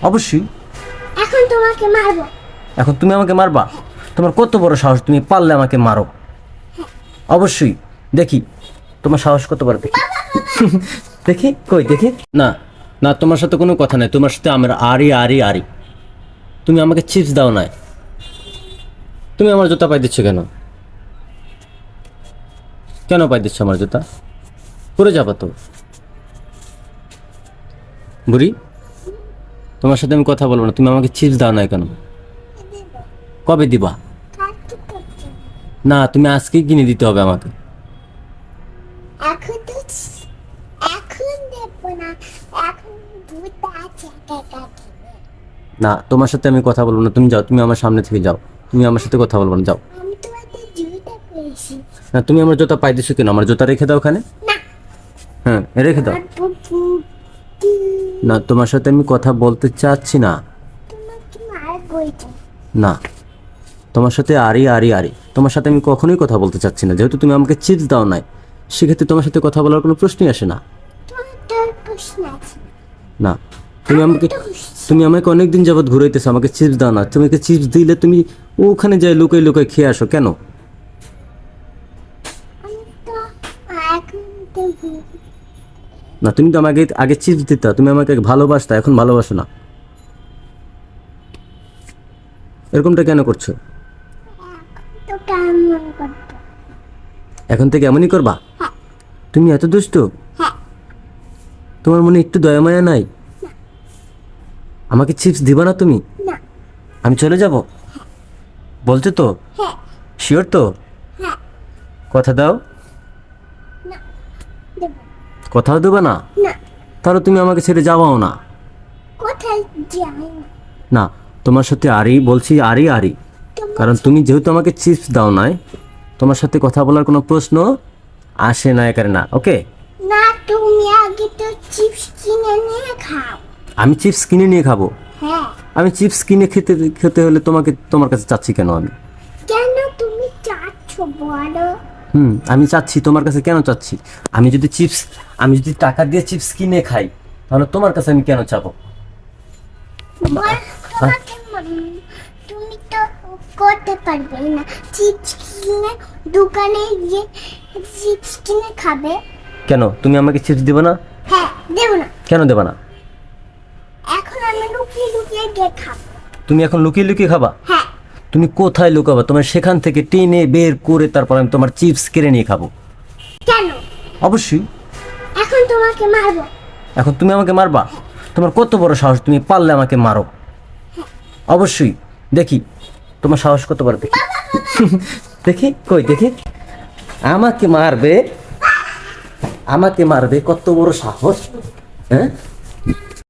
অবশ্যই। এখন তোমাকে মারবো। এখন তুমি আমাকে মারবা? তোমার কত বড় সাহস, তুমি পারলে আমাকে মারো। অবশ্যই, দেখি তোমার সাহস কত বড়, দেখি দেখি কই দেখি। না না, তোমার সাথে কোনো কথা নাই, তোমার সাথে আমার আরি আরি আরি। তুমি আমাকে চিপস দাও নাই, তুমি আমার জুতা পাই দিচ্ছ কেন? কেন পাই দিচ্ছ আমার জুতা? পরে যাবা তো বুড়ি, তোমার সাথে আমি কথা বলবো না, তুমি আমাকে চিপস দাও নাই কেন? কবে দিবা? কাটতে করতে না, তুমি আজকেই কিনে দিতে হবে আমাকে। এখন তো এখন দেবো না, এখন দুধ আছে কাকাকে। না, তোমার সাথে আমি কথা বলবো না, তুমি যাও, তুমি আমার সামনে থেকে যাও, তুমি আমার সাথে কথা বলবো না, যাও। আমি তোমাকে জুতা পেয়েছি। না, তুমি আমার জুতা পাই দিছো কেন? আমার জুতা রেখে দাও ওখানে। না, হ্যাঁ, রেখে দাও। আর বুবু না, তোমার সাথে আমি কথা বলতে চাচ্ছি না। তোমাকে মারবো এটা। না, তোমার সাথে আরি আরি আরি, তোমার সাথে আমি কখনোই কথা বলতে চাচ্ছি না, যেহেতু তুমি আমাকে চিপস দাও নাই, সেক্ষেত্রে তোমার সাথে কথা বলার কোনো প্রশ্নই আসে না। তোমার তোর প্রশ্ন আছে। না, তুমি আমাকে অনেকদিন যাবত ঘুরাইতেছো, আমাকে চিপস দাও না, তোমাকে চিপস দিলে তুমি ওখানে যাই লুকাই লুকাই খেয়ে আসো কেন? আমি তো এখন দেবো। না, তুমি তো আমাকে আগে চিপস দিতা, তুমি আমাকে ভালোবাসতা, এখন ভালোবাসো না, এরকমটা কেন করছো? এখন তো কেমন করবো? এখন থেকে এমনই করবা? হ্যাঁ। তুমি এত দুষ্ট? হ্যাঁ। তোমার মনে একটু দয়া মায়া নাই? আমাকে চিপস দিবা না তুমি? না। আমি চলে যাব? বলছো তো? হ্যাঁ। শিওর তো? হ্যাঁ। কথা দাও। না, দেবো কথাও দেবা না? না। তাহলে তুমি আমাকে ছেড়ে যাওয়াও না। কোথায় যাই না? না, তোমার সাথে আরি বলছি, আরি আরি, কারণ তুমি যেহেতু আমাকে চিপস দাও নাই, তোমার সাথে কথা বলার কোনো প্রশ্ন আসে না, একারে না। ওকে, না, তুমি আগে তো চিপস কিনে নিয়ে খাও। আমি চিপস কিনে নিয়ে খাবো? হ্যাঁ। আমি চিপস কিনে খেতে খেতে হলে তোমার কাছে চাচ্ছি কেন আমি? কেন তুমি চাচ্ছ বলো? আমি চাচ্ছি, তোমার কাছে কেন চাচ্ছি? আমি যদি টাকা দিয়ে চিপস কিনে খাই, তাহলে তোমার কাছে আমি কেন চাবো? বল, তোমাকে তুমি তো করতে পারবে না। চিপস কিনে দোকানে গিয়ে চিপস কিনে খাবে। কেন তুমি আমাকে চিপস দিবে না? হ্যাঁ, দেবো না। কেন দেবে না? এখন আমি লুকিয়ে লুকিয়ে গিয়ে খাবো। তুমি এখন লুকিয়ে লুকিয়ে খাবা? হ্যাঁ। তুমি কোথায় লুকাবা? তোমার সেখান থেকে টেনে বের করে তারপর আমি তোমার চিপস কেড়ে নিয়ে খাবো। কেন? অবশ্যই। এখন তোমাকে মারবো। এখন তুমি আমাকে মারবা? তোমার কত বড় সাহস, তুমি পারলে আমাকে মারো। অবশ্যই, দেখি তোমার সাহস কত বড়, দেখি দেখি কই দেখি। আমাকে মারবে? আমাকে মারবে? কত বড় সাহস! হ্যাঁ,